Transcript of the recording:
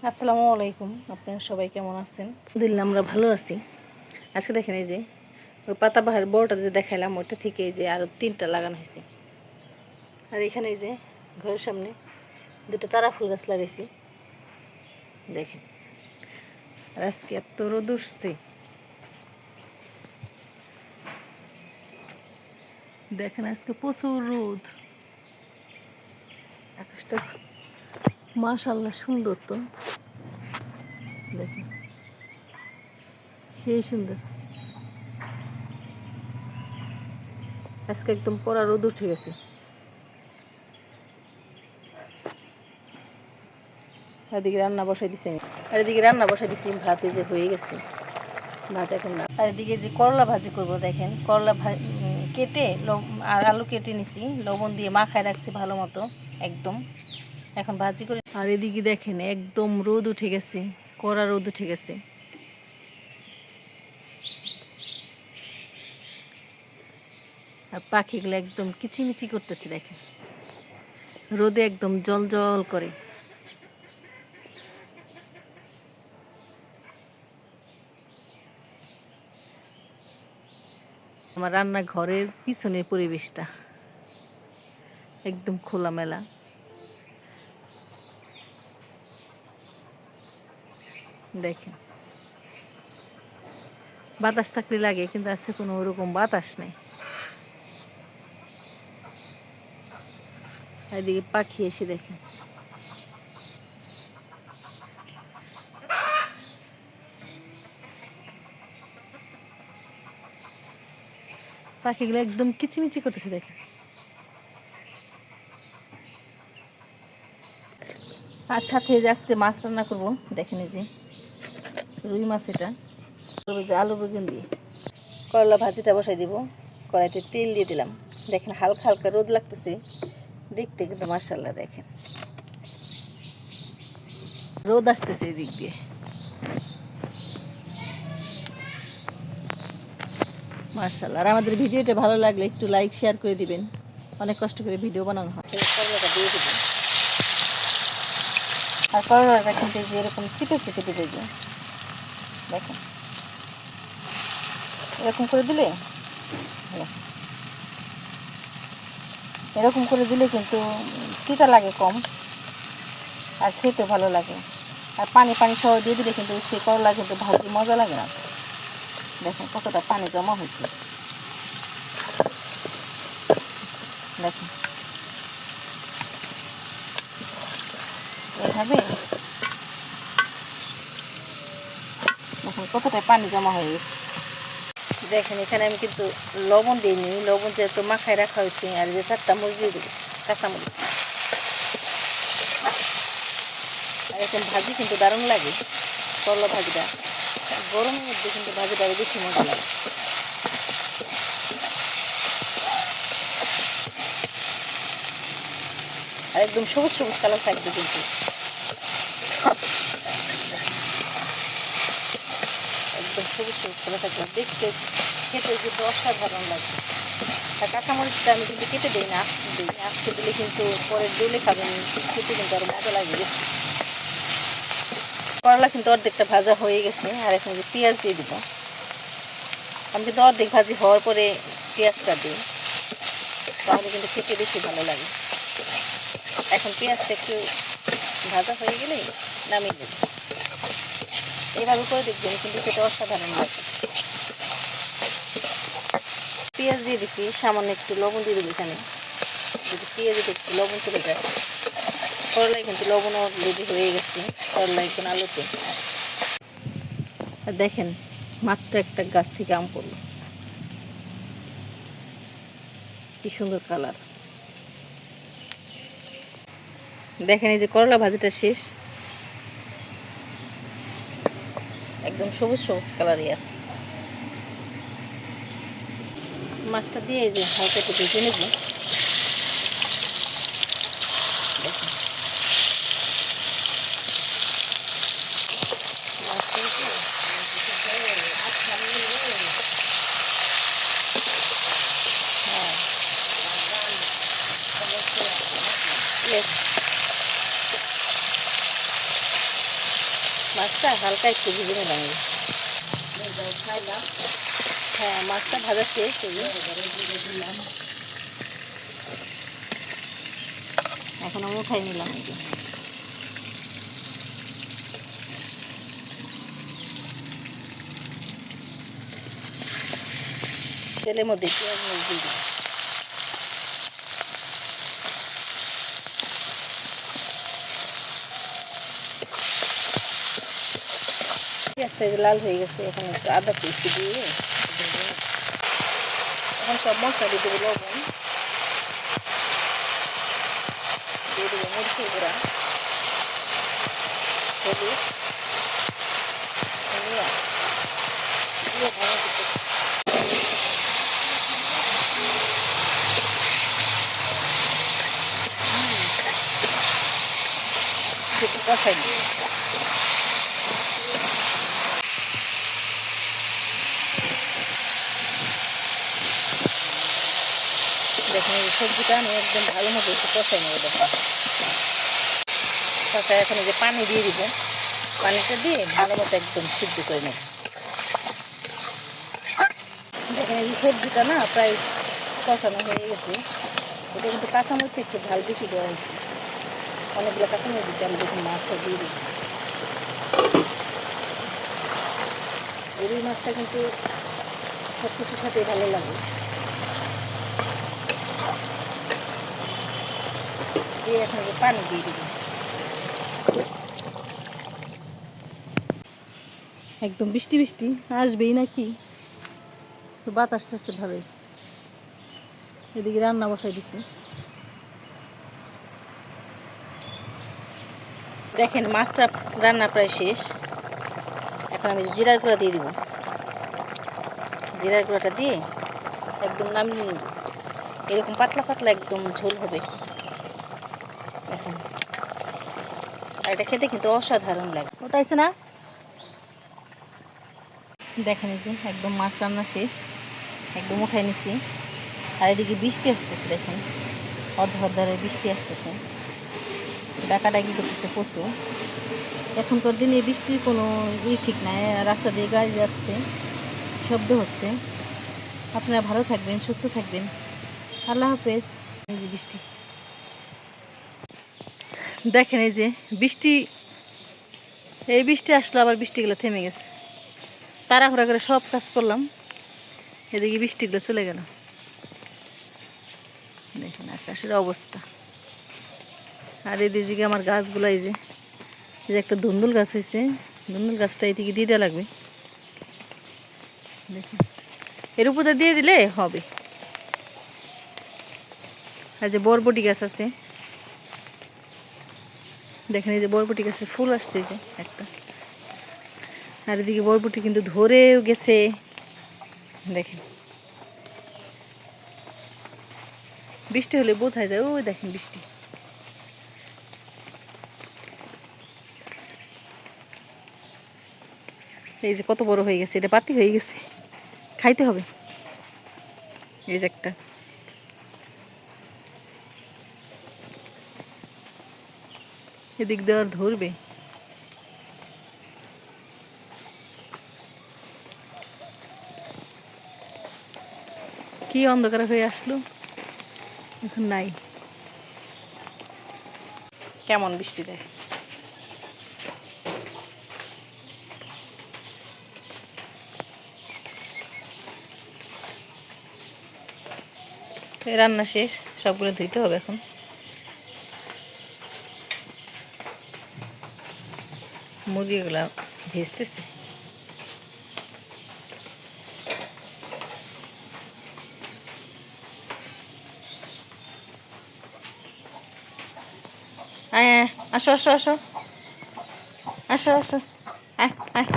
আসসালামু আলাইকুম। আপনারা সবাই কেমন আছেন? আলহামদুলিল্লাহ আমরা ভালো আছি। আজকে দেখেন এই যে ওই পাতাবাহার বড়টা যে দেখাইলাম ওইটা থেকে এই যে আরও 3টা লাগানো হয়েছে। আর এখানে এই যে ঘরের সামনে 2টা তারা ফুল গাছ লাগাইছি দেখেন। আর আজকে এত রোদ উঠছে দেখেন, আজকে প্রচুর রোদ। আকাশটা মাশাআল্লাহ সুন্দর, তো দেখেন সেই সুন্দর। আজকে একদম কড়া রোদ উঠে গেছে। এদিকে রান্না বসাই দিছি আমি, আর এদিকে রান্না বসাই দিছি, ভাতে যে হয়ে গেছে ভাত এখন না। আর এদিকে যে করলা ভাজি করব দেখেন, করলা কেটে আর আলু কেটে নিছি, লবণ দিয়ে মাখায় রাখছি ভালো মতো একদম। এখন ভাজি করে। আর এদিকে দেখেন একদম রোদ উঠে গেছে, কড়া রোদ উঠে গেছে। আর পাখিগুলো একদম কিচিমিচি করতেছে দেখেন, রোদে একদম জল জল করে। আমার রান্নাঘরের পিছনের পরিবেশটা একদম খোলামেলা। দেখেন বাতাস থাকলে লাগে, কিন্তু আজকে কোনো ওরকম বাতাস নেই। এদিকে পাখি এসে দেখেন, পাখিগুলো একদম কিচিমিচি করতেছে দেখেন। আর সাথে যে আজকে মাছ রান্না করবো দেখেন, এই যে রুই মাছ, এটা যে আলু বেগুন দিয়ে করলা ভাজিটা বসাই দিব। কড়াইতে তেল দিয়ে দিলাম, দেখেন হালকা হালকা রোদ লাগতেছে, দেখতে কিন্তু মাশাআল্লাহ দেখেন রোদ আসতেছে এই দিক দিয়ে। মাশাআল্লাহ। আর আমাদের ভিডিওটা ভালো লাগলে একটু লাইক শেয়ার করে দিবেন, অনেক কষ্ট করে ভিডিও বানানো হয়। করলাটা দিয়ে দেবেন, আর করলাটা কিন্তু যে এরকম চিপে চিপে দেবে, যে দেখেন এরকম করে দিলে, এরকম করে দিলে কিন্তু তিতা লাগে কম, আর খেতে ভালো লাগে। আর পানি পানি সহ দিয়ে দিলে কিন্তু সেই করলা কিন্তু ভাজি মজা লাগে না। দেখেন কতটা পানি জমা হয়েছে, দেখেন এইভাবে দেখেন কতটা পানি জমা হয়ে গেছে। দেখেন এখানে আমি কিন্তু লবণ দিইনি, লবণ যেহেতু মাখায় রাখা হয়েছে। আর যে 4টা মরিচ দিয়ে দেবো, কাঁচামরিচ। আর এখন ভাজি কিন্তু দারুণ লাগে করলা ভাজিটা, গরমের মধ্যে কিন্তু ভাজিটা আরও বেশি মজা লাগে। আর একদম সবুজ সবুজ কালার থাকবে কিন্তু, একদম সবুজ সবুজ কালার থাকবে, দেখতে খেতে কিন্তু অসাধারণ লাগবে। আর কাঁচামরিচটা আমি কিন্তু কেটে দিই না, আজকে দিলে কিন্তু পরে ডলে খাবেন, খেতে কিন্তু আরও মজা লাগে বেশি। করলা কিন্তু অর্ধেকটা ভাজা হয়ে গেছে। আর এখন যে পেঁয়াজ দিয়ে দিব, আমি কিন্তু অর্ধেক ভাজি হওয়ার পরে পেঁয়াজটা দিই, তাহলে কিন্তু খেতে বেশি ভালো লাগে। এখন পেঁয়াজটা একটু ভাজা হয়ে গেলে নামিয়ে দেব। এইভাবে করে দেখবেন কিন্তু খেতে অসাধারণ লাগে। পেঁয়াজ দিয়ে দিচ্ছি, সামান্য একটু লবণ দিয়ে দেবো এখানে, যদি পেঁয়াজে একটু লবণ চলে যায়। করলায় কিন্তু লবণও রেডি হয়ে গেছে, করলা এখন আলুতে। আর দেখেন মাত্র একটা গাছ থেকে আম পড়লো, কি সুন্দর কালার। দেখেন এই যে করলা ভাজিটা শেষ, একদম সবুজ সবুজ কালারই আছে। মাছটা দিয়ে এই যে হালকা একটু ভেজে নেব। মাছটা হালকা একটু ভেজে নিলাম। হ্যাঁ, মাছটা ভাজা শেষ। এখন আমি উঠাই নিলাম। তেলের মধ্যে পেঁয়াজ মরিচ দিয়ে দিই। পেঁয়াজটা লাল হয়ে গেছে, এখন একটু আদা পেস্ট দিয়ে এখন সব মশলা দিয়ে দেবো। লবণ দিয়ে দেবো, মরিচের গুঁড়া, হলুদ, ধনিয়া দিয়ে ভালো একটু কষাই দিই। দেখুন এই সবজিটা আমি একদম ভালো মতো একটু কষাই নেবো। দেখুন কষাই এখন এই যে পানি দিয়ে দিব। পানিটা দিয়ে ভালো মতো একদম সিদ্ধ করে নেব। দেখেন এই সবজিটা না প্রায় কষানো হয়ে গেছে। এটা কিন্তু কাঁচামরিচ একটু ঝাল বেশি দেওয়া হয়েছে, অনেকগুলো কাঁচামরিচ দিচ্ছি। আমি দেখুন মাছটা দিয়ে দিই। রুই মাছটা কিন্তু সব কিছুর সাথে ভালো লাগে। দিয়ে এখন পানি দিয়ে দিব। একদম বৃষ্টি বৃষ্টি আসবেই নাকি, তো বাতাস ছাড়ছে ভালোই। এদিকে রান্না বসাই দিচ্ছি। দেখেন মাছটা রান্না প্রায় শেষ। এখন আমি জিরার গুঁড়া দিয়ে দিব। জিরার গুঁড়াটা দিয়ে একদম নামিয়ে নেব। এরকম পাতলা পাতলা একদম ঝোল হবে। দেখেন, আর এটা খেতে কিন্তু অসাধারণ লাগে। ওটাইছে না? দেখেন এই যে একদম মাছ রান্না শেষ, একদম উঠাই নিছি। আর এদিকে বৃষ্টি আসতেছে, দেখেন অঝরধারে বৃষ্টি আসতেছে, ডাকাডাকি করতেছে প্রচুর। এখনকার দিনে বৃষ্টির কোনো ঠিক নাই, রাস্তা দিয়ে গাড়ি যাচ্ছে, শব্দ হচ্ছে। আপনারা ভালো থাকবেন, সুস্থ থাকবেন। আল্লাহ হাফেজ। বৃষ্টি দেখেন, এই যে বৃষ্টি, এই বৃষ্টি আসলো আবার বৃষ্টিগুলো থেমে গেছে। তাড়াহুড়া করে সব কাজ করলাম, এদিকে বৃষ্টিগুলো চলে গেল। দেখেন আকাশের অবস্থা। আর এদিকে আমার গাছগুলো, এই যে একটা ধুন্দুল গাছ হয়েছে, ধুন্দুল গাছটা এদিকে দিয়ে দেওয়া লাগবে। দেখেন এর উপরে দিয়ে দিলে হবে। আর যে বরবটি গাছ আছে, দেখেন এই যে বরবটি গাছে ফুল আসছে, এই যে একটা। আর এদিকে বরবটি কিন্তু ধরেও গেছে। দেখেন বৃষ্টি হলে বোঝা যায়। ওই দেখেন বৃষ্টি। এই যে কত বড় হয়ে গেছে, এটা পাতি হয়ে গেছে, খাইতে হবে। এই যে একটা, এদিক দেওয়ার ধরবে। কি অন্ধকার হয়ে আসলো, এখন নাই। কেমন বৃষ্টি দেয়। রান্না শেষ, সবগুলো ধুইতে হবে এখন। মুরগিগুলা ভেজতেছে। আয় আসো আসো আসো আসো আসো, আয় আয়।